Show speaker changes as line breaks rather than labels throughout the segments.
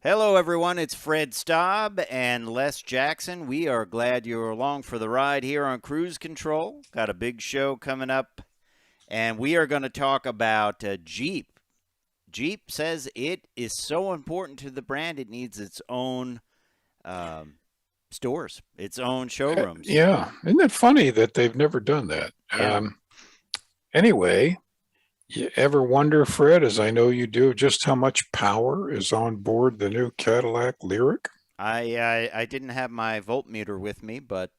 Hello, everyone. It's Fred Staub and Les Jackson. We are glad you're along for the ride here on Cruise Control. Got a big show coming up, and we are going to talk about Jeep. Jeep says it is so important to the brand, it needs its own stores, its own showrooms.
Yeah, isn't it funny that they've never done that?
Yeah.
Anyway, you ever wonder, Fred, as I know you do, just how much power is on board the new Cadillac Lyriq?
I didn't have my voltmeter with me, but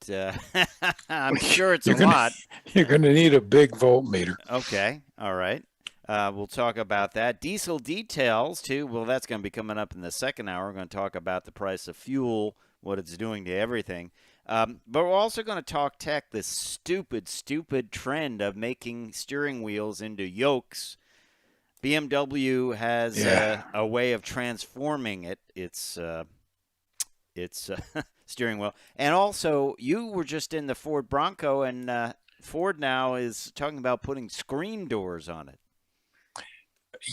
I'm sure it's a
You're gonna
lot.
you're gonna need a big voltmeter.
Okay. All right. We'll talk about that. Diesel details, too. Well, that's going to be coming up in the second hour. We're going to talk about the price of fuel, what it's doing to everything. But we're also going to talk tech, this stupid trend of making steering wheels into yokes. BMW has a way of transforming its steering wheel. And also, you were just in the Ford Bronco, and Ford now is talking about putting screen doors on it.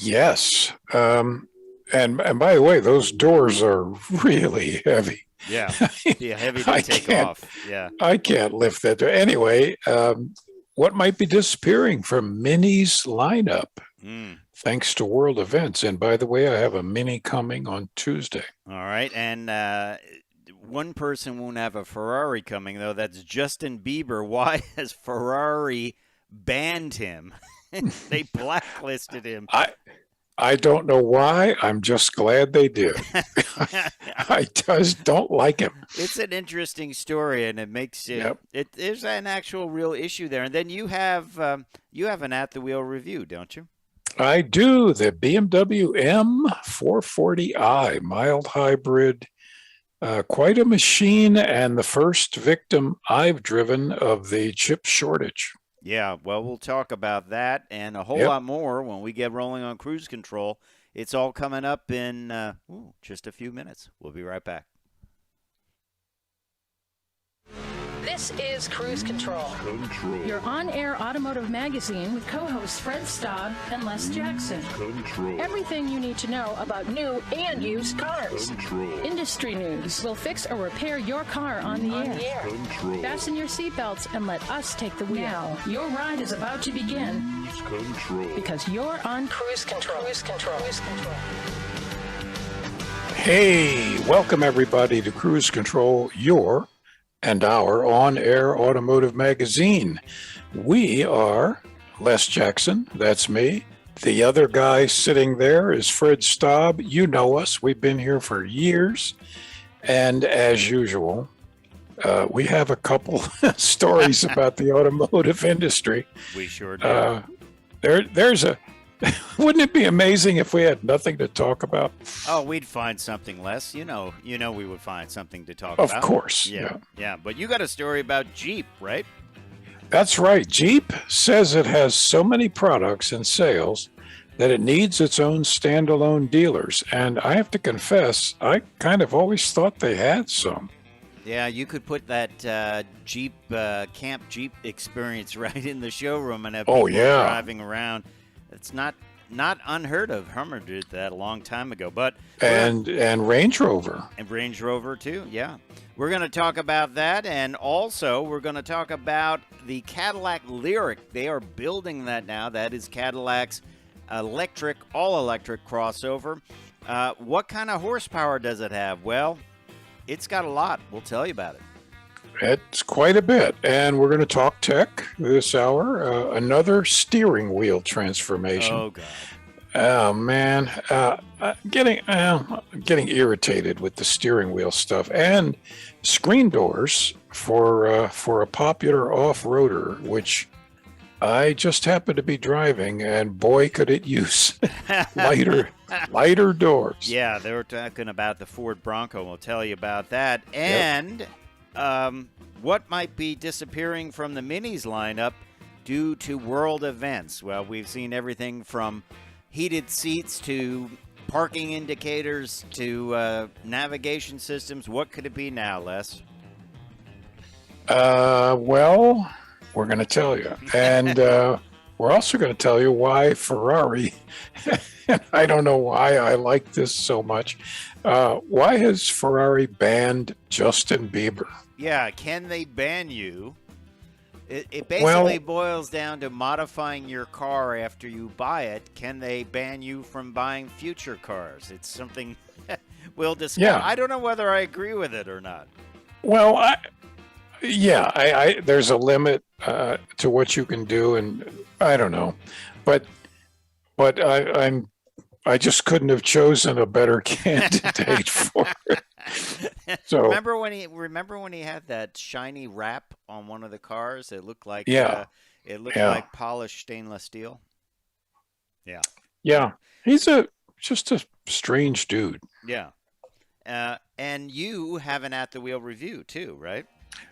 Yes. And by the way, those doors are really heavy.
Yeah, be heavy to take off. Yeah,
I can't lift that. Anyway, what might be disappearing from Mini's lineup? Thanks to world events. And by the way, I have a Mini coming on Tuesday.
All right. And one person won't have a Ferrari coming, though. That's Justin Bieber. Why has Ferrari banned him? They blacklisted him.
I don't know why. I'm just glad they did. I just don't like him.
It's an interesting story, and it makes there's an actual real issue there. And then you have an at the wheel review, don't you?
I do. The BMW M440i mild hybrid, quite a machine, and the first victim I've driven of the chip shortage.
Yeah, well, we'll talk about that and a whole lot more when we get rolling on Cruise Control. It's all coming up in just a few minutes. We'll be right back.
This is Cruise Control. Your on-air automotive magazine with co-hosts Fred Staub and Les Jackson. Everything you need to know about new and used cars. Industry news. We'll fix or repair your car on the air. Fasten your seatbelts and let us take the wheel. Now, your ride is about to begin. Because you're on Cruise Control. Cruise Control. Cruise Control.
Hey, welcome everybody to Cruise Control, your and our on-air automotive magazine. We are Les Jackson, that's me. The other guy sitting there is Fred Staub. You know us. We've been here for years. And as usual, we have a couple stories about the automotive industry.
We sure do.
Wouldn't it be amazing if we had nothing to talk about?
Oh, we'd find something, Les. You know, we would find something to talk about.
Of course.
Yeah. But you got a story about Jeep, right?
That's right. Jeep says it has so many products and sales that it needs its own standalone dealers. And I have to confess, I kind of always thought they had some.
Yeah, you could put that Jeep, Camp Jeep experience right in the showroom and have people driving around. It's not unheard of. Hummer did that a long time ago, but
and Range Rover
too. Yeah, we're going to talk about that, and also we're going to talk about the Cadillac Lyriq. They are building that now. That is Cadillac's all-electric crossover. What kind of horsepower does it have? Well, it's got a lot. We'll tell you about it.
It's quite a bit. And we're going to talk tech this hour. Another steering wheel transformation.
Oh, God.
Oh, man. Getting irritated with the steering wheel stuff. And screen doors for a popular off-roader, which I just happened to be driving, and boy, could it use lighter doors.
Yeah, they were talking about the Ford Bronco. We'll tell you about that. And what might be disappearing from the Minis lineup due to world events? Well, we've seen everything from heated seats to parking indicators to navigation systems. What could it be now, Les?
Well, we're going to tell you. And We're also going to tell you why Ferrari, and I don't know why I like this so much. Why has Ferrari banned Justin Bieber?
Yeah, can they ban you? It basically
Well,
boils down to modifying your car after you buy it. Can they ban you from buying future cars? It's something we'll discuss.
yeah.
I don't know whether I agree with it or not.
Well, there's a limit to what you can do, and I don't know, but I just couldn't have chosen a better candidate for it. So
remember when he had that shiny wrap on one of the cars? It looked like
yeah,
like polished stainless steel. Yeah.
yeah, he's just a strange dude.
Yeah. And you have an at the wheel review too, right?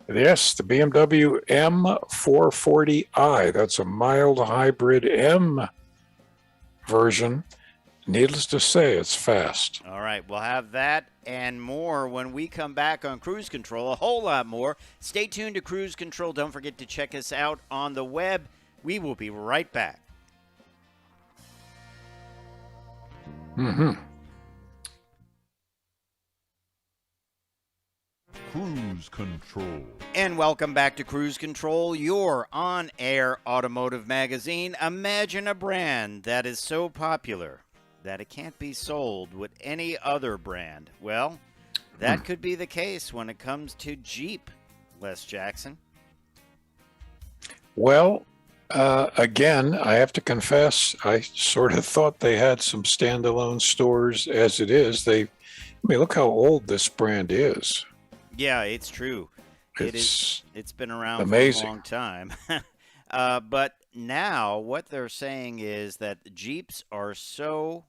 Yes, the BMW M440i. That's a mild hybrid M version. Needless to say, it's fast.
All right, we'll have that and more when we come back on Cruise Control, a whole lot more. Stay tuned to Cruise Control. Don't forget to check us out on the web. We will be right back.
Mm-hmm.
Cruise Control.
And welcome back to Cruise Control, your on-air automotive magazine. Imagine a brand that is so popular that it can't be sold with any other brand. Well, that could be the case when it comes to Jeep, Les Jackson.
Well, again, I have to confess, I sort of thought they had some standalone stores as it is. Look how old this brand is.
Yeah, it's true.
It's
been around
amazing.
for a long time. But now what they're saying is that Jeeps are so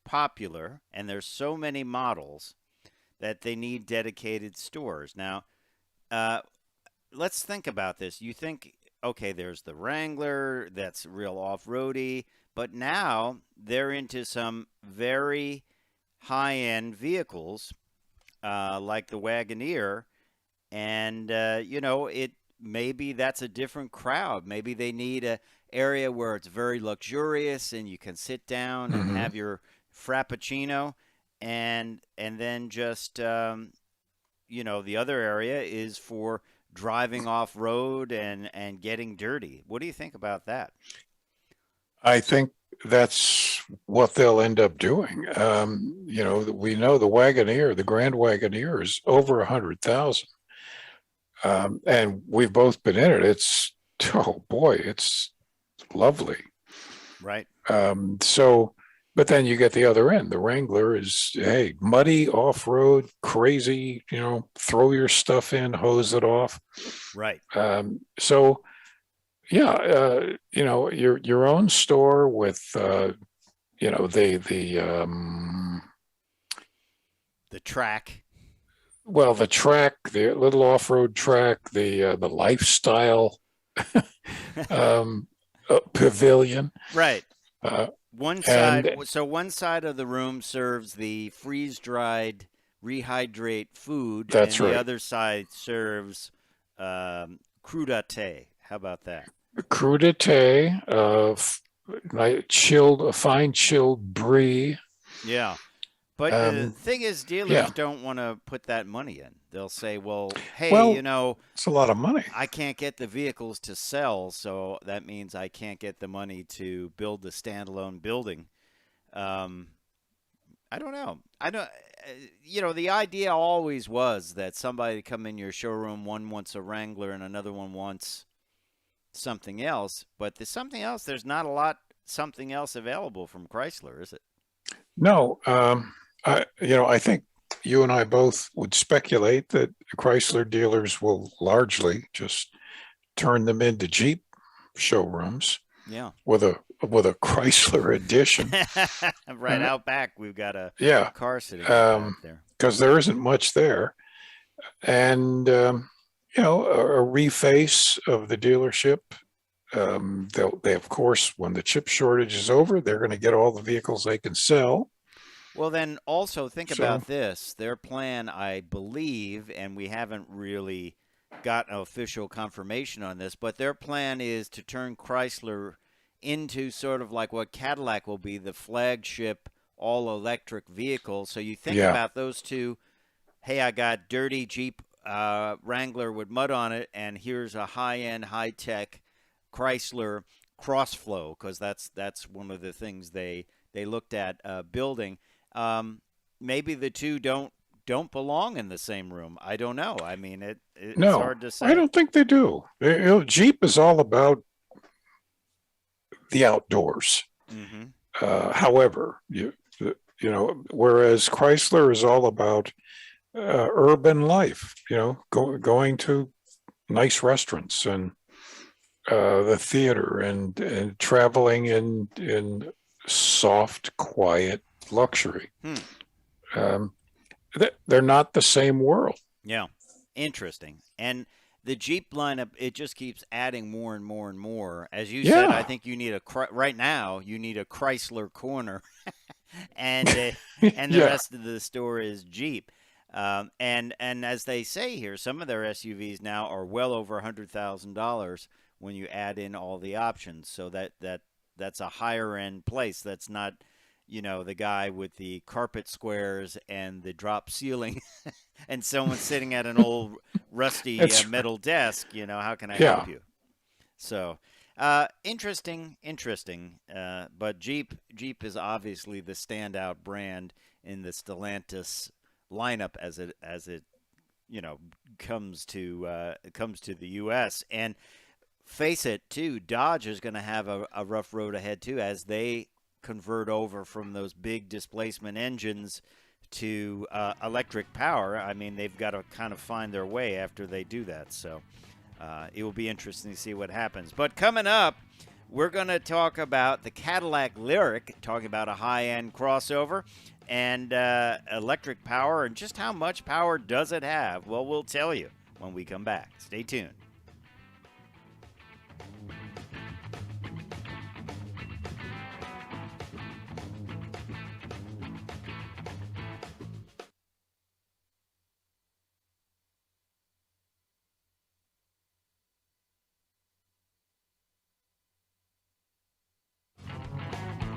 popular and there's so many models that they need dedicated stores. Now, let's think about this. You think, okay, there's the Wrangler, that's real off-roady, but now they're into some very high-end vehicles like the Wagoneer, and maybe that's a different crowd. Maybe they need an area where it's very luxurious and you can sit down and have your frappuccino, and then just the other area is for driving off road and getting dirty. What do you think about that?
I think that's what they'll end up doing. We know the Wagoneer, the Grand Wagoneer, is over 100,000, and we've both been in it. Oh boy, it's lovely.
Right.
But then you get the other end. The Wrangler is, hey, muddy, off-road, crazy, throw your stuff in, hose it off.
Right.
Your own store with, the
track.
Well, the track, the little off-road track, the lifestyle pavilion.
Right. One side of the room serves the freeze-dried, rehydrate food,
That's
and
right.
the other side serves crudité. How about that?
Crudité, a fine chilled brie.
Yeah. But the thing is, dealers don't want to put that money in. They'll say, well, hey,
it's a lot of money.
I can't get the vehicles to sell, so that means I can't get the money to build the standalone building. I don't know. The idea always was that somebody come in your showroom, one wants a Wrangler and another one wants something else. But there's something else. There's not a lot something else available from Chrysler, is it?
No. I think you and I both would speculate that Chrysler dealers will largely just turn them into Jeep showrooms.
Yeah.
With a Chrysler edition.
Right out back, we've got a car sitting out there.
Because there isn't much there. And, a reface of the dealership. They, of course, when the chip shortage is over, they're going to get all the vehicles they can sell.
Well, then also think about this. Their plan, I believe, and we haven't really got official confirmation on this, but their plan is to turn Chrysler into sort of like what Cadillac will be, the flagship all-electric vehicle. So you think
Yeah.
about those two. Hey, I got dirty Jeep Wrangler with mud on it, and here's a high-end, high-tech Chrysler Crossflow, because that's one of the things they looked at building. Maybe the two don't belong in the same room. I don't know. I mean, it's
No,
hard to say.
I don't think they do. Jeep is all about the outdoors. However, whereas Chrysler is all about urban life, going to nice restaurants and the theater and traveling in soft, quiet luxury. They're not the same world.
Yeah, interesting. And the Jeep lineup, it just keeps adding more and more and more. As you said, I think you need right now you need a Chrysler corner, and the rest of the store is Jeep. And as they say here, some of their SUVs now are well over $100,000 when you add in all the options. So that's a higher end place. That's not, the guy with the carpet squares and the drop ceiling and someone sitting at an old rusty metal desk. How can I help you? So interesting. But Jeep is obviously the standout brand in the Stellantis lineup as it comes to the U.S. And face it, too, Dodge is going to have a rough road ahead too as they convert over from those big displacement engines to electric power. I mean, they've got to kind of find their way after they do that. So it will be interesting to see what happens. But coming up, we're going to talk about the Cadillac Lyriq, talking about a high-end crossover, and electric power, and just how much power does it have? Well, we'll tell you when we come back. Stay tuned.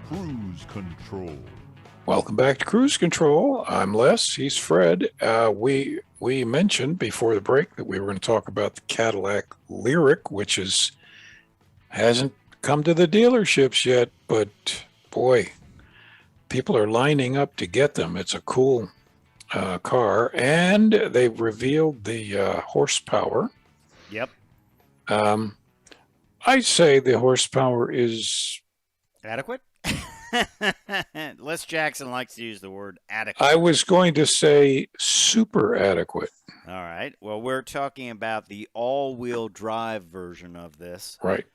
Cruise Control.
Welcome back to Cruise Control. I'm Les. He's Fred. We mentioned before the break that we were going to talk about the Cadillac Lyriq, which hasn't come to the dealerships yet, but boy, people are lining up to get them. It's a cool car, and they've revealed the horsepower.
Yep.
I'd say the horsepower is
adequate. Les Jackson likes to use the word adequate.
I was going to say super adequate.
All right. Well, we're talking about the all-wheel drive version of this.
Right.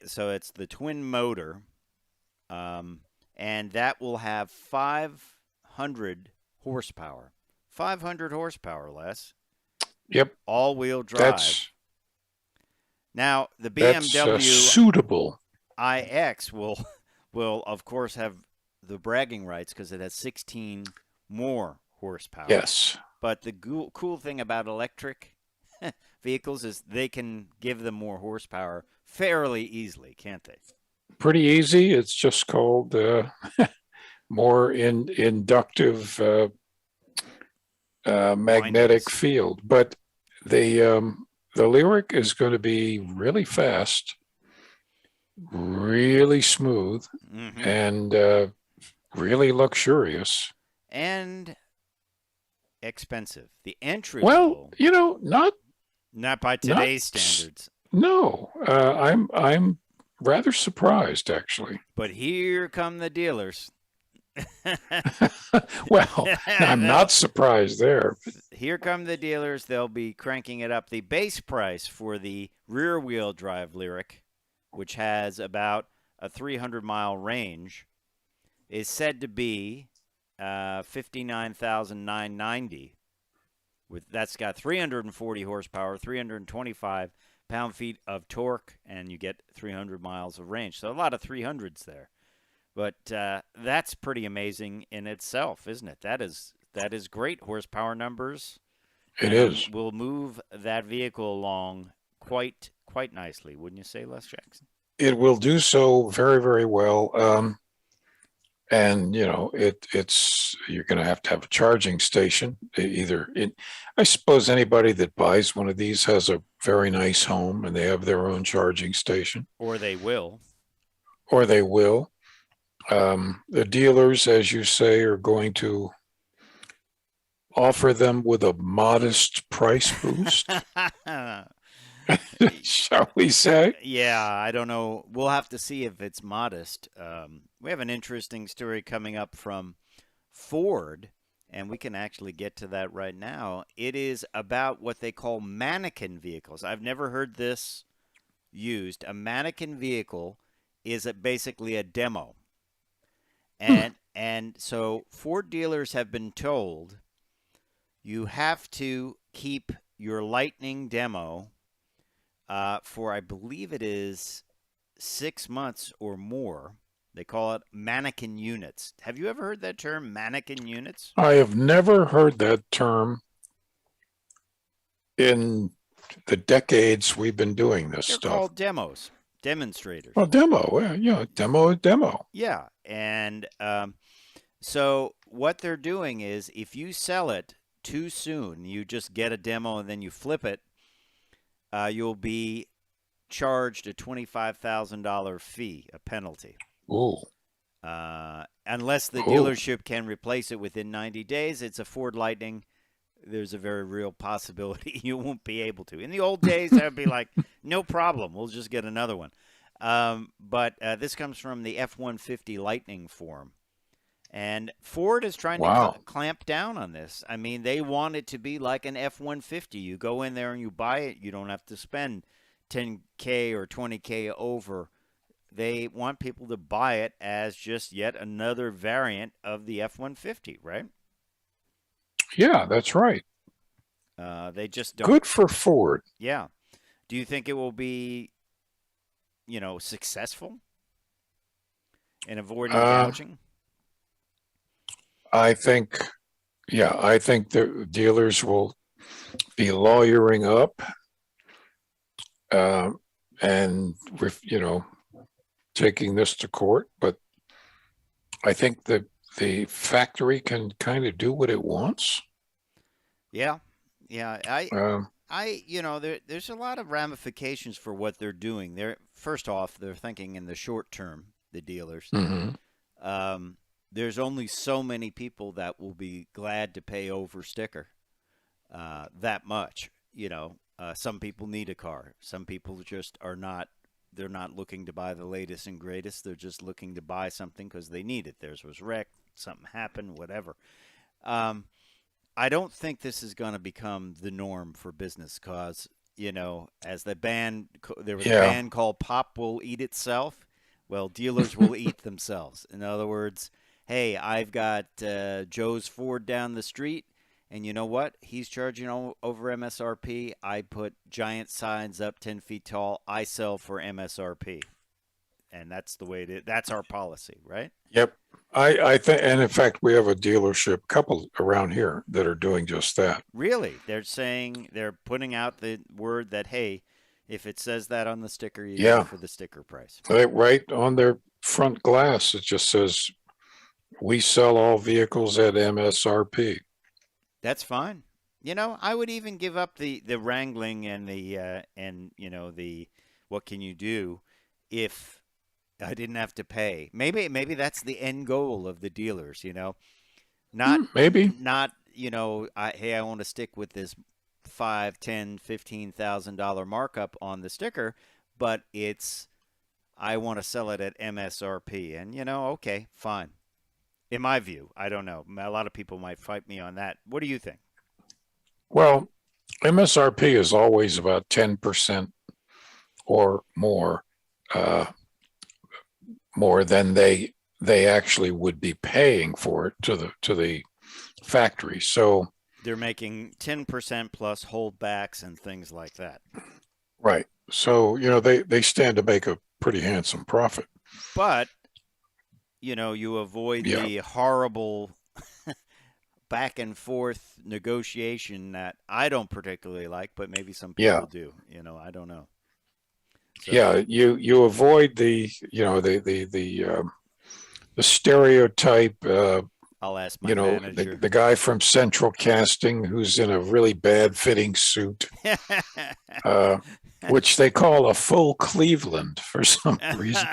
So it's the twin motor, and that will have 500 horsepower. 500 horsepower, Les.
Yep.
All-wheel drive. Now, the BMW
that's suitable.
iX will of course have the bragging rights because it has 16 more horsepower.
Yes.
But the cool thing about electric vehicles is they can give them more horsepower fairly easily, can't they?
Pretty easy. It's just called more inductive magnetic field. But the Lyriq is going to be really fast, really smooth, and really luxurious.
And expensive. The entry
level,
not by today's standards.
No, I'm rather surprised, actually.
But here come the dealers.
Well, I'm not surprised there.
Here come the dealers. They'll be cranking it up. The base price for the rear-wheel drive Lyriq, which has about a 300-mile range, is said to be $59,990. That's got 340 horsepower, 325 pound-feet of torque, and you get 300 miles of range. So a lot of 300s there. But that's pretty amazing in itself, isn't it? That is great horsepower numbers.
It is.
Will move that vehicle along quite nicely, wouldn't you say, Les Jackson?
it will do so very, very well. And it's you're going to have a charging station. I suppose anybody that buys one of these has a very nice home and they have their own charging station,
Or they will.
or they will. The dealers, as you say, are going to offer them with a modest price boost, shall we say?
Yeah, I don't know. We'll have to see if it's modest. We have an interesting story coming up from Ford, and we can actually get to that right now. It is about what they call mannequin vehicles. I've never heard this used. A mannequin vehicle is basically a demo. And so Ford dealers have been told you have to keep your Lightning demo for, I believe it is 6 months or more. They call it mannequin units. Have you ever heard that term, mannequin units?
I have never heard that term in the decades we've been doing this
They're
stuff.
called demos, demonstrators.
Well, demo, demo.
Yeah, and so what they're doing is if you sell it too soon, you just get a demo and then you flip it, you'll be charged a $25,000 fee, a penalty.
Ooh.
Unless the dealership can replace it within 90 days, it's a Ford Lightning. There's a very real possibility you won't be able to. In the old days, that would be like, no problem. We'll just get another one. But this comes from the F-150 Lightning forum. And Ford is trying to clamp down on this. I mean, they want it to be like an F-150. You go in there and you buy it. You don't have to spend $10K or $20K over. They want people to buy it as just yet another variant of the F-150, right?
Yeah, that's right.
They just don't.
Good for Ford.
Yeah. Do you think it will be, successful in avoiding gouging?
I think the dealers will be lawyering up and, taking this to court. But I think the factory can kind of do what it wants.
Yeah. Yeah. There's a lot of ramifications for what they're doing. First off, they're thinking in the short term, the dealers.
Mm-hmm.
There's only so many people that will be glad to pay over sticker that much. Some people need a car. Some people just are not. They're not looking to buy the latest and greatest. They're just looking to buy something because they need it. Theirs was wrecked. Something happened. Whatever. I don't think this is going to become the norm for business because, as the band, there was a band called Pop Will Eat Itself. Well, dealers will eat themselves. In other words, hey, I've got Joe's Ford down the street, and you know what? He's charging over MSRP. I put giant signs up 10 feet tall. I sell for MSRP. And that's the way it is. That's our policy, right?
Yep. I think, and in fact, we have a dealership couple around here that are doing just that.
Really? They're putting out the word that, hey, if it says that on the sticker, you get it for the sticker price.
Right on their front glass, it just says, we sell all vehicles at MSRP.
That's fine. I would even give up the wrangling and the what can you do if I didn't have to pay. Maybe that's the end goal of the dealers, Not
maybe.
Not, I want to stick with this $5,000, $10,000, $15,000 markup on the sticker, but I want to sell it at MSRP. And okay, fine. In my view, I don't know. A lot of people might fight me on that. What do you think?
Well, MSRP is always about 10% or more than they actually would be paying for it to the factory. So
they're making 10% plus holdbacks and things like that.
Right. So, they stand to make a pretty handsome profit.
But you avoid the horrible back and forth negotiation that I don't particularly like, but maybe some people do. I don't know. So,
Yeah, you avoid the the stereotype.
I'll ask my manager.
The guy from Central Casting who's in a really bad fitting suit, uh, which they call a full Cleveland for some reason,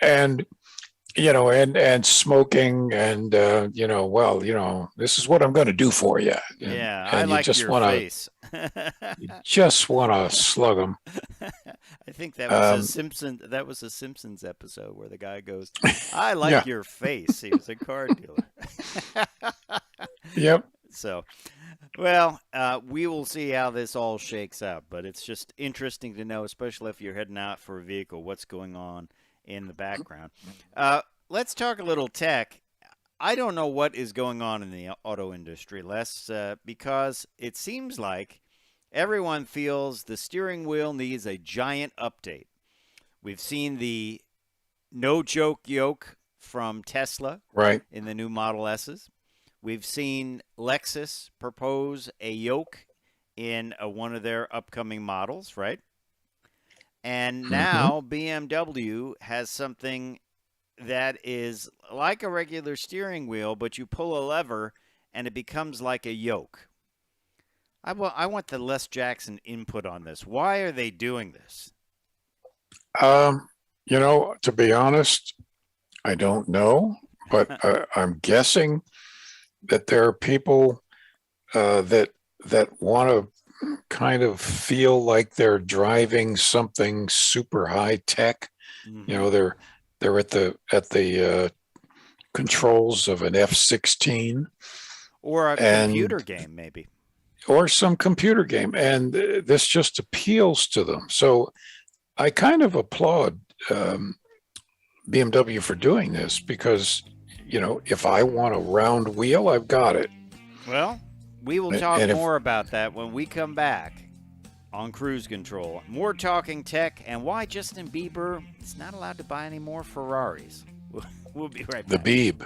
and and smoking, and this is what I'm going to do for you,
Yeah, I
and you
like
just
your
want
face.
to slug them.
I think that was That was a Simpsons episode where the guy goes, "I like
Yeah.
your face." He was a car dealer.
Yep.
So, well, we will see how this all shakes out. But it's just interesting to know, especially if you're heading out for a vehicle, what's going on in the background. Let's talk a little tech. I don't know what is going on in the auto industry, Les, because it seems like everyone feels the steering wheel needs a giant update. We've seen the no-joke yoke from Tesla
Right.
in the new Model S's. We've seen Lexus propose a yoke in one of their upcoming models, right? And now BMW has something that is like a regular steering wheel, but you pull a lever and it becomes like a yoke. I want the Les Jackson input on this. Why are they doing this?
To be honest, I don't know, but I'm guessing that there are people that want to kind of feel like they're driving something super high tech.
Mm-hmm.
They're at the controls of an F-16
or a computer game, maybe,
or some computer game, and this just appeals to them. So I kind of applaud BMW for doing this because, if I want a round wheel, I've got it.
Well, we will talk more about that when we come back on Cruise Control. More talking tech and why Justin Bieber is not allowed to buy any more Ferraris. We'll be right back.
The Beeb.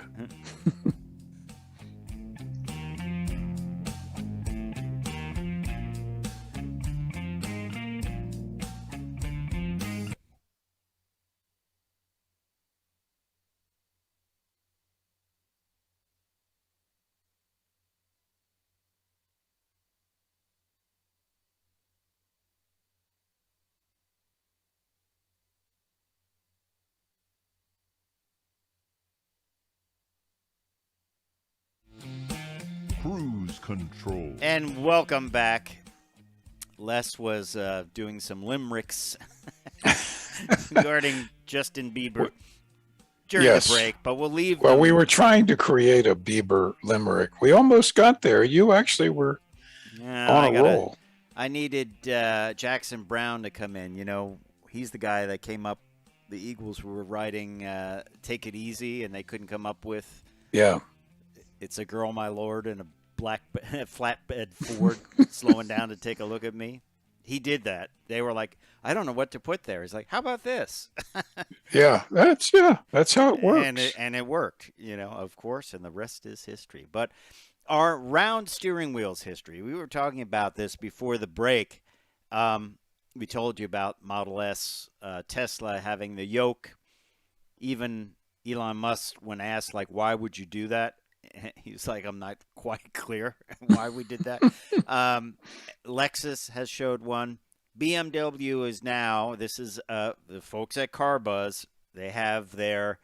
Cruise Control.
And welcome back. Les was doing some limericks regarding Justin Bieber during the break, but we'll leave.
Well, we were trying to create a Bieber limerick. We almost got there. You actually were on a roll.
I needed Jackson Brown to come in. He's the guy that came up. The Eagles were writing "Take It Easy," and they couldn't come up with.
Yeah.
It's a girl, my lord, in a black flatbed Ford slowing down to take a look at me. He did that. They were like, I don't know what to put there. He's like, how about this?
That's how it works.
And it worked, of course, and the rest is history. But our round steering wheels history, we were talking about this before the break. We told you about Model S, Tesla having the yoke. Even Elon Musk, when asked, why would you do that? He was like, I'm not quite clear why we did that. Lexus has showed one. BMW is now, this is the folks at Car Buzz. They have their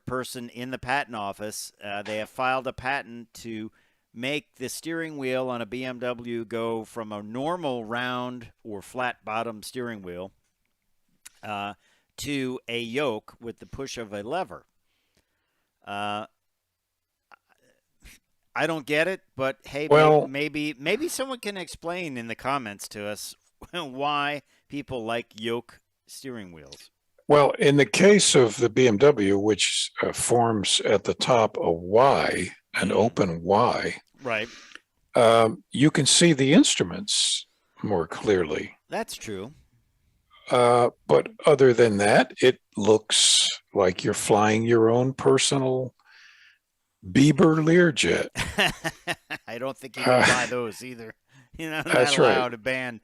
person in the patent office. They have filed a patent to make the steering wheel on a BMW go from a normal round or flat bottom steering wheel to a yoke with the push of a lever. I don't get it, but hey, maybe someone can explain in the comments to us why people like yoke steering wheels.
Well, in the case of the BMW, which forms at the top a Y, an open Y,
right?
You can see the instruments more clearly.
That's true.
But other than that, it looks like you're flying your own personal Bieber Learjet.
I don't think you can buy those either. Not
that's
allowed
right.
to ban.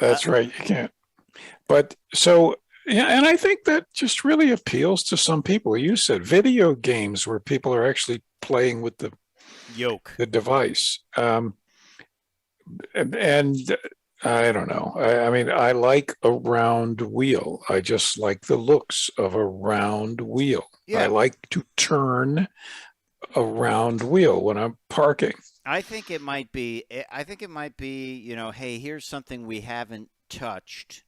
That's right. You can't. But so, yeah, and I think that just really appeals to some people. You said video games where people are actually playing with
Yoke.
the device. And I don't know. I mean, I like a round wheel. I just like the looks of a round wheel. I
Yeah.
like to turn a round wheel when I'm parking.
I think it might be. I think it might be. Hey, here's something we haven't touched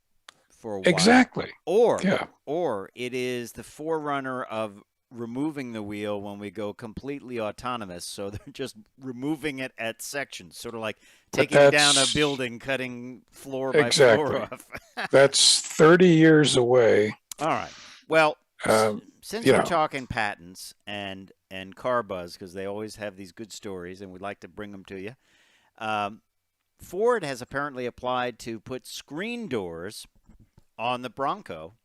for a while,
Exactly.
or
Yeah.
or it is the forerunner of removing the wheel when we go completely autonomous. So they're just removing it at sections, sort of like
But
taking down a
that's
building, cutting floor by floor
exactly.
off.
That's 30 years away.
All right. Well,
Um,
since
you
we're
know,
talking patents and car buzz, because they always have these good stories, and we'd like to bring them to you. Um, Ford has apparently applied to put screen doors on the Bronco.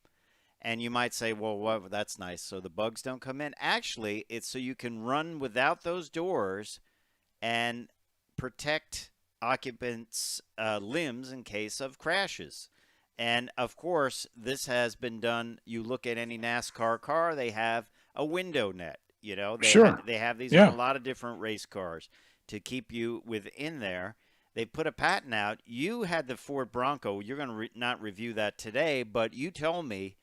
And you might say, well, that's nice, so the bugs don't come in. Actually, it's so you can run without those doors and protect occupants' limbs in case of crashes. And of course, this has been done. You look at any NASCAR car, they have a window net.
sure.
They have these on a
Yeah.
lot of different race cars to keep you within there. They put a patent out. You had the Ford Bronco. You're going to not review that today, but you told me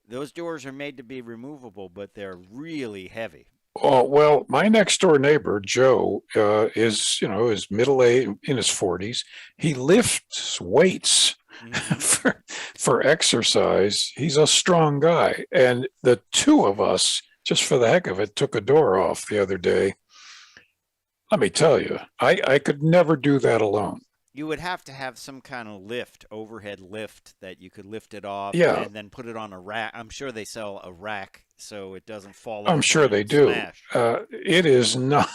those doors are made to be removable, but they're really heavy.
Oh, well, my next door neighbor, Joe, is middle age in his 40s. He lifts weights
Mm-hmm.
for exercise. He's a strong guy. And the two of us, just for the heck of it, took a door off the other day. Let me tell you, I could never do that alone.
You would have to have some kind of lift, overhead lift, that you could lift it off
Yeah,
and then put it on a rack. I'm sure they sell a rack so it doesn't fall
I'm
over
sure they
and
do.
smash.
It is not,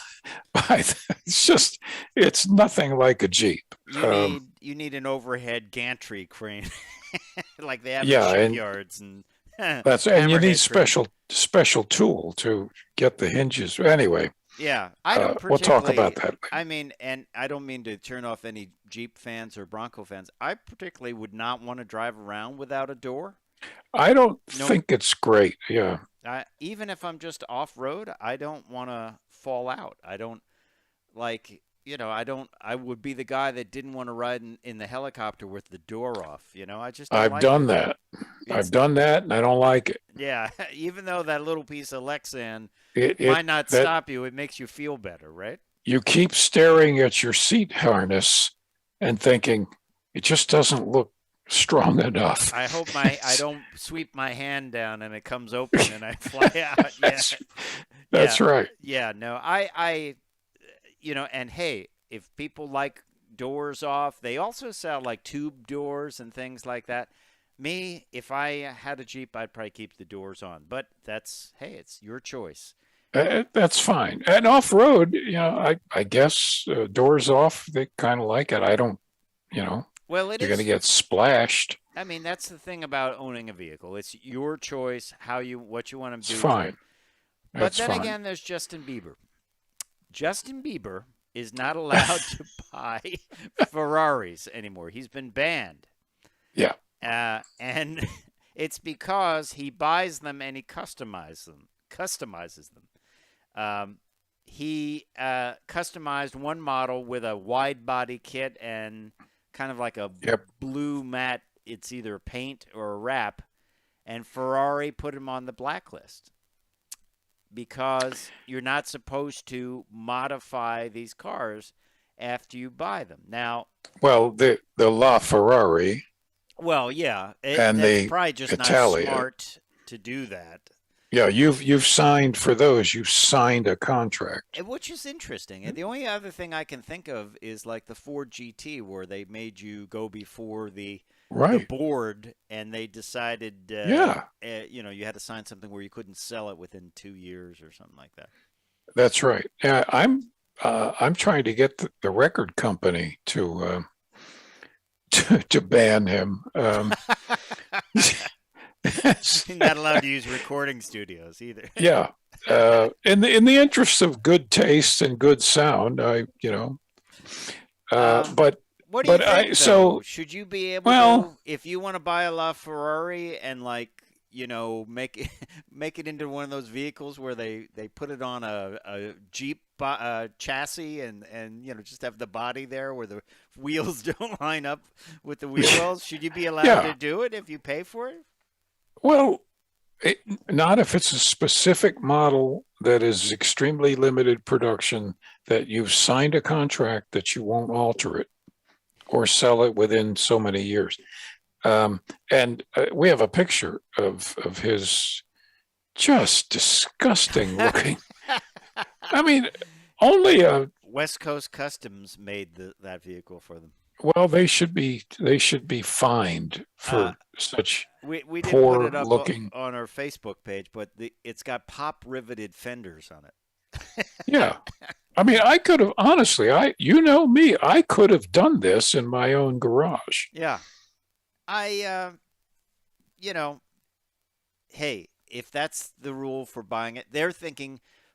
it's nothing like a Jeep.
You
Um,
need an overhead gantry crane, like they have in
yeah, and
shipyards and
and you need
hammerhead cranes.
special tool to get the hinges. Anyway,
Yeah, I don't
we'll talk
particularly.
about that.
I mean, and I don't mean to turn off any Jeep fans or Bronco fans. I particularly would not want to drive around without a door.
I don't
No,
think it's great. Yeah,
even if I'm just off road, I don't want to fall out. I don't like, I don't. I would be the guy that didn't want to ride in the helicopter with the door off. I just don't
I've
like
done
it.
that. I've
It's
done that, and I don't like it.
Yeah, even though that little piece of Lexan
It
might not
that
stop you, it makes you feel better, right?
you keep staring at your seat harness and thinking it just doesn't look strong enough.
I hope I don't sweep my hand down and it comes open and I fly out. Yeah,
that's
yeah,
that's right.
yeah. No, and hey, if people like doors off, they also sell like tube doors and things like that. Me, if I had a Jeep, I'd probably keep the doors on. But hey, it's your choice.
That's fine. And off road, I guess doors off. They kind of like it. I don't. You know,
Well, it
you're going to
is.
get splashed.
I mean, that's the thing about owning a vehicle. It's your choice what you want to
It's
do to it.
fine.
But
That's
then
fine.
again, there's Justin Bieber. Justin Bieber is not allowed to buy Ferraris anymore. He's been banned.
Yeah.
And it's because he buys them and he customizes them. He customized one model with a wide body kit and kind of like a
Yep.
blue matte. It's either paint or a wrap. And Ferrari put him on the blacklist because you're not supposed to modify these cars after you buy them. Now,
Well, the La Ferrari
well, yeah,
and
that's
the
probably just not
Italia.
smart to do that.
Yeah, you've signed for those. You've signed a contract.
Which is interesting. And the only other thing I can think of is like the Ford GT, where they made you go before the
Right.
board, and they decided,
Yeah.
You had to sign something where you couldn't sell it within 2 years or something like that.
That's right. I'm trying to get the record company to to ban him.
You're not allowed to use recording studios either.
Yeah. In the interest of good taste and good sound,
Um,
but
What do you
But
think, though?
so,
Should you be able
well,
to, if you want to buy a Ferrari and like, make it make it into one of those vehicles where they put it on a Jeep chassis and just have the body there where the wheels don't line up with the wheel wells? Should you be allowed to
yeah,
do it if you pay for it?
well, it, not if it's a specific model that is extremely limited production, that you've signed a contract that you won't alter it or sell it within so many years. And we have a picture of his just disgusting looking. I mean, only a
West Coast Customs made that vehicle for them.
well, they should be fined
Uh,
for such
we didn't put
poor
it up
looking.
on our Facebook page, but it's got pop riveted fenders on it.
Yeah. I mean, I could have honestly, you know me, I could have done this in my own garage.
Yeah. You know, hey, if that's the rule for buying it,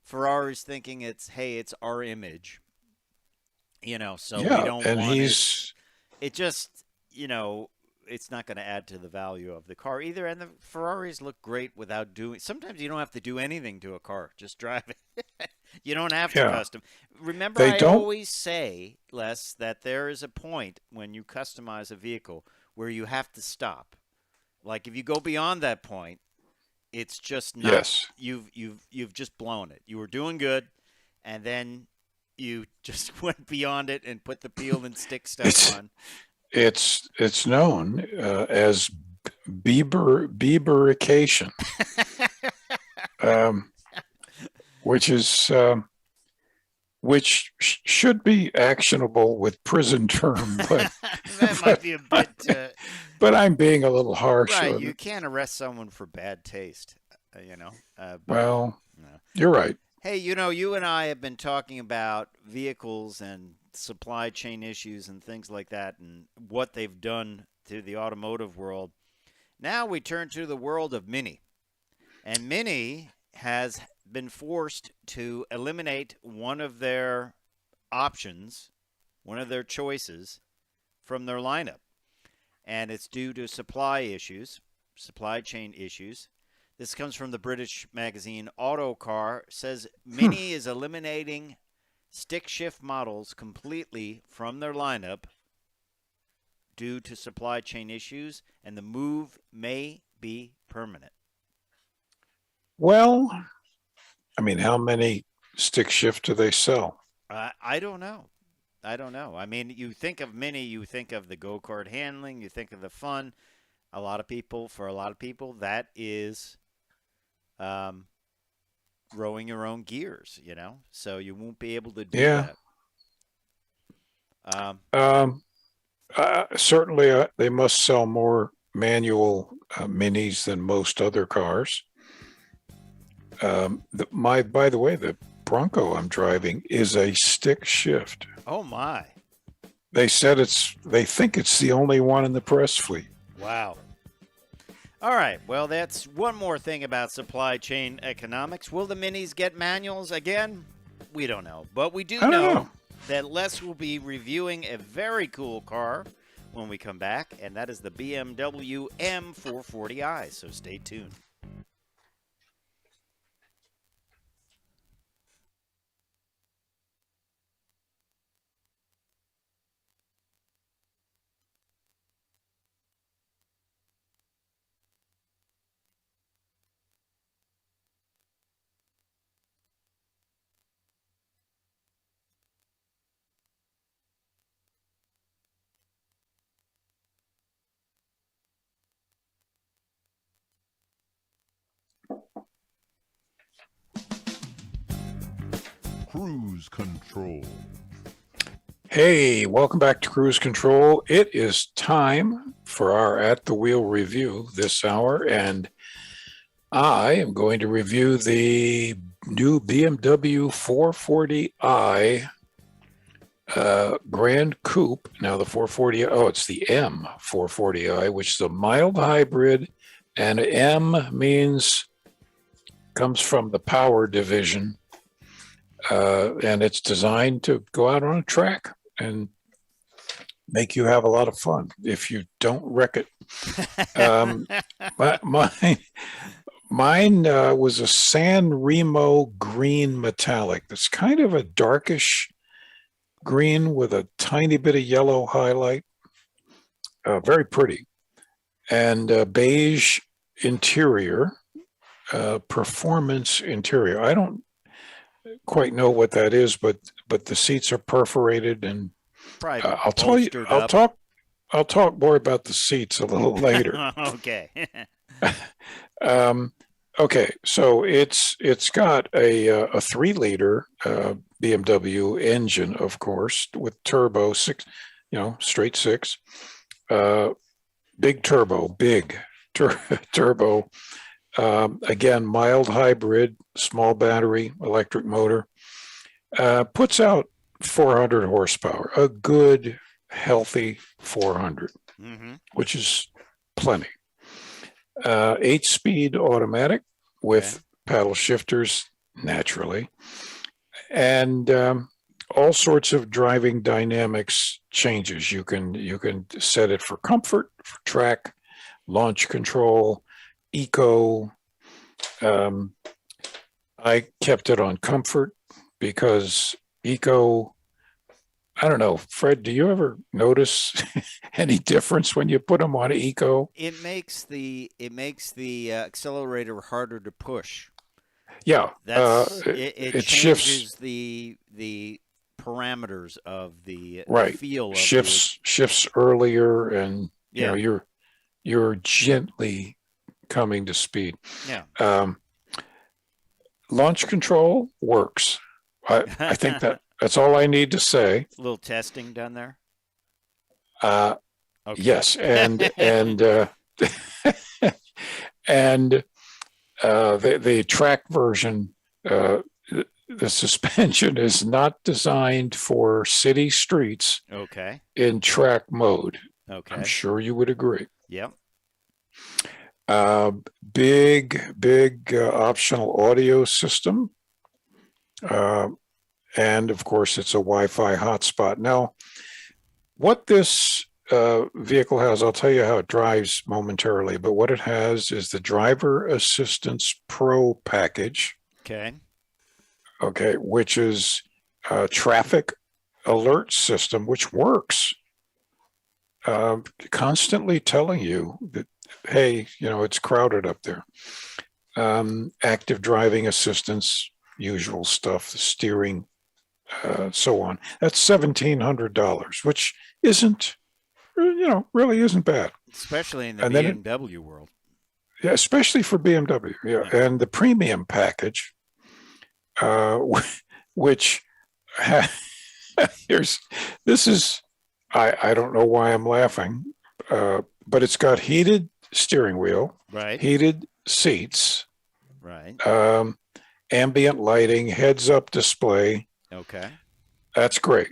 Ferrari's thinking it's our image, so we
Yeah,
don't
and
want it.
he's
It just, it's not going to add to the value of the car either. And the Ferraris look great without doing. Sometimes you don't have to do anything to a car; just drive it. You don't have to
yeah,
custom. Remember,
they
I
don't
always say, Les, that there is a point when you customize a vehicle where you have to stop. Like if you go beyond that point, it's just not.
yes.
You've just blown it. You were doing good, and then you just went beyond it and put the peel and stick stuff
It's
on.
it's known as Bieberification, um, which is should be actionable with prison term, but
That might
but
be a bit.
but I'm being a little harsh
Right,
on
you
it.
can't arrest someone for bad taste, but
Well,
no.
you're right.
Hey, you and I have been talking about vehicles and supply chain issues and things like that and what they've done to the automotive world. Now we turn to the world of Mini. And Mini has been forced to eliminate one of their options, one of their choices from their lineup. And it's due to supply chain issues. This comes from the British magazine Autocar. Says Mini is eliminating stick shift models completely from their lineup due to supply chain issues, and the move may be permanent.
Well, I mean, how many stick shift do they sell?
I don't know. I don't know. I mean, you think of Mini, you think of the go-kart handling, you think of the fun. For a lot of people, that is rowing your own gears, so you won't be able to do
Yeah.
that.
Um, Certainly, they must sell more manual minis than most other cars. By the way, the Bronco I'm driving is a stick shift.
Oh my.
They said they think it's the only one in the press fleet.
Wow. All right. Well, that's one more thing about supply chain economics. Will the Minis get manuals again? We don't know. But we do
I don't
know
know.
that Les will be reviewing a very cool car when we come back, and that is the BMW M440i. So stay tuned.
Cruise control.
Hey, welcome back to Cruise Control. It is time for our At the Wheel review this hour, and I am going to review the new BMW 440i Grand Coupe. Now, the 440, it's the M440i, which is a mild hybrid, and M comes from the power division, and it's designed to go out on a track and make you have a lot of fun if you don't wreck it. Um, mine was a San Remo green metallic. That's kind of a darkish green with a tiny bit of yellow highlight. Very pretty. And beige interior, performance interior. I don't quite know what that is, but the seats are perforated, and I'll talk more about the seats a little later.
Okay.
Okay, so it's got a 3-liter BMW engine, of course, with turbo, six, straight six, big turbo, turbo. Again, mild hybrid, small battery, electric motor. Puts out 400 horsepower, a good, healthy 400, which is plenty. 8-speed automatic with paddle shifters, naturally, and all sorts of driving dynamics changes. You can set it for comfort, for track, launch control, eco. I kept it on comfort because eco, I don't know, Fred, do you ever notice any difference when you put them on eco?
It makes the accelerator harder to push.
Yeah,
it changes the parameters of the feel of
shifts earlier, and you're gently coming to speed.
Yeah.
Launch control works. I think that's all I need to say.
A little testing done there.
Okay. Yes, and and the track version, the suspension is not designed for city streets.
Okay.
In track mode.
Okay.
I'm sure you would agree.
Yep.
Big optional audio system. And of course, it's a Wi-Fi hotspot. Now, what this vehicle has, I'll tell you how it drives momentarily, but what it has is the Driver Assistance Pro package.
Okay.
Okay, which is a traffic alert system, which works. Constantly telling you that, hey, it's crowded up there. Active driving assistance, usual stuff, the steering, so on. That's $1,700, which isn't, really isn't bad.
Especially in the BMW world.
Yeah, especially for BMW. Yeah, and the premium package, which I don't know why I'm laughing, but it's got heated steering wheel,
right?
Heated seats,
right?
Ambient lighting, heads-up display.
Okay,
that's great.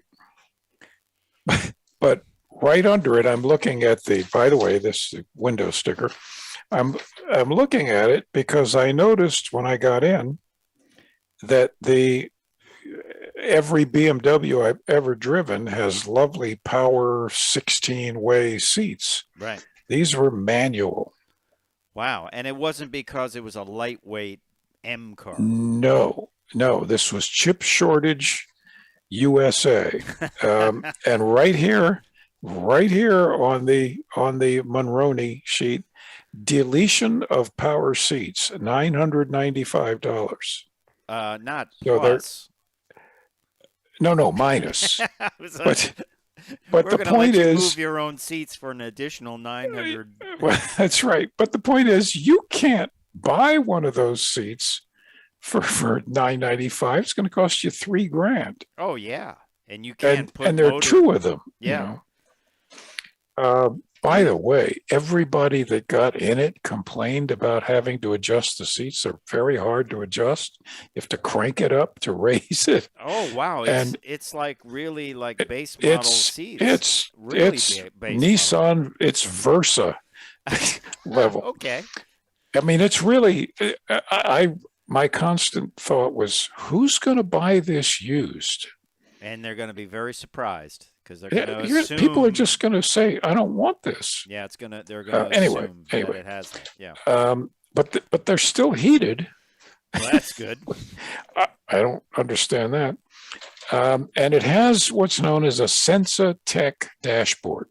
But right under it, I'm looking at by the way, this window sticker. I'm looking at it because I noticed when I got in that every BMW I've ever driven has lovely power 16-way seats.
Right.
These were manual.
Wow. And it wasn't because it was a lightweight M car.
No. This was chip shortage USA. And right here on the Monroney sheet, deletion of power seats, $995.
Not
so
plus.
No, minus. But the point
let you
is,
move your own seats for an additional $900.
Well, that's right. But the point is, you can't buy one of those seats for $995. It's going to cost you $3,000.
Oh yeah, and you can't
and there are two of them.
Yeah.
By the way, everybody that got in it complained about having to adjust the seats. They're very hard to adjust. You have to crank it up to raise it.
Oh wow! It's like really like base model seats.
It's
really base
Nissan.
Model.
It's Versa level.
Okay.
I mean, it's really. My constant thought was, who's going to buy this used?
And they're going to be very surprised because they're going to assume
people are just going to say, "I don't want this."
Yeah, they're going to
Anyway,
assume that it has. Yeah.
But they're still heated.
Well, that's good.
I don't understand that. And it has what's known as a Sensa Tech dashboard.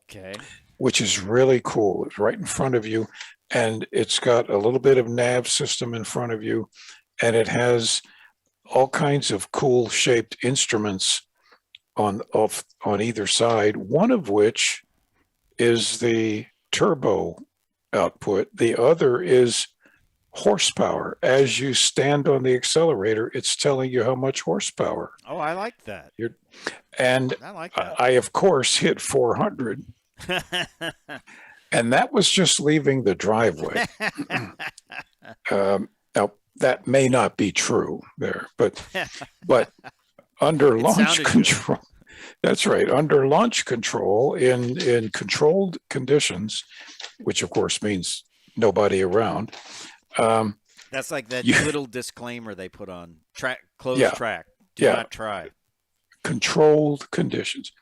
Okay.
Which is really cool. It's right in front of you, and it's got a little bit of nav system in front of you, and it has all kinds of cool shaped instruments on either side, one of which is the turbo output. The other is horsepower. As you stand on the accelerator, it's telling you how much horsepower.
Oh, I like that.
And
I like that.
I of course hit 400. And that was just leaving the driveway. Now that may not be true there, but under launch control, that's right. Under launch control in controlled conditions, which of course means nobody around.
That's like that little disclaimer they put on closed track. Do not try.
Controlled conditions.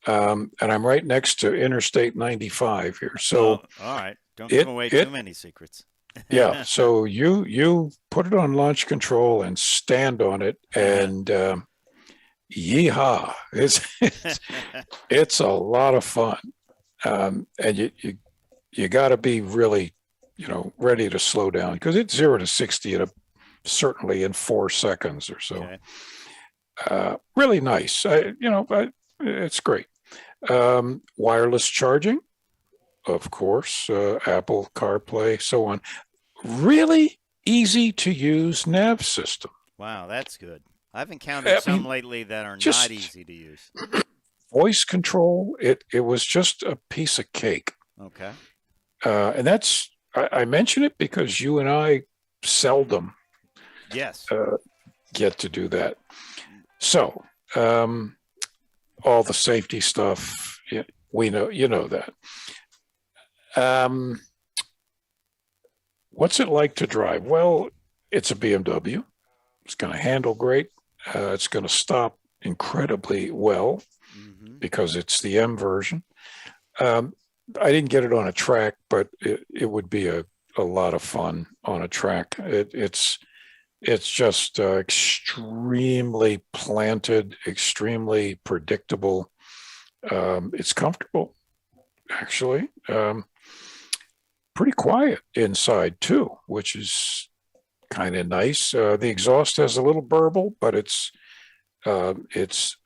And I'm right next to Interstate 95 here. So
all right. Don't give away too many secrets.
Yeah. So you put it on launch control and stand on it, and yeehaw! It's a lot of fun. And you got to be really, ready to slow down, because it's 0 to 60 certainly in 4 seconds or so. Okay. Really nice. But it's great. Wireless charging, of course, Apple CarPlay, so on. Really easy to use nav system.
Wow, that's good. I've encountered some lately that are not easy to use.
Voice control, it was just a piece of cake.
Okay.
And that's, I mention it because you and I seldom get to do that. So, all the safety stuff, we know, that. What's it like to drive? Well, it's a BMW. It's going to handle great. It's going to stop incredibly well because it's the M version. I didn't get it on a track, but it would be a lot of fun on a track. It's just extremely planted, extremely predictable. It's comfortable, actually. Pretty quiet inside too, which is kind of nice. The exhaust has a little burble, but it's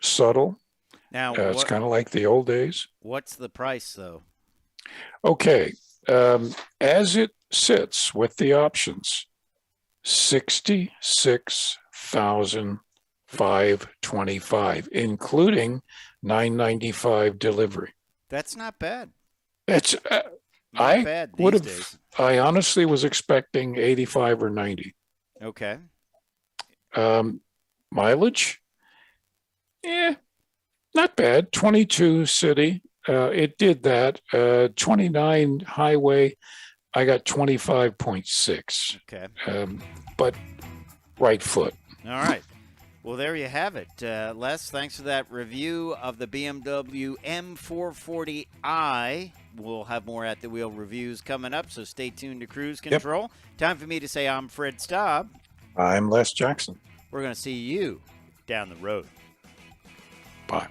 subtle.
Now
it's kind of like the old days.
What's the price, though?
Okay, as it sits with the options, $66,525, including $995 delivery.
That's not bad.
It's
not bad these days.
I honestly was expecting 85 or 90.
Okay.
Mileage? Not bad. 22 city. It did that. 29 highway. I got 25.6.
Okay.
But right foot.
All right. Well, there you have it. Les, thanks for that review of the BMW M440i. We'll have more at the wheel reviews coming up, so stay tuned to Cruise Control. Yep. Time for me to say I'm Fred Staub.
I'm Les Jackson.
We're going to see you down the road.
Bye.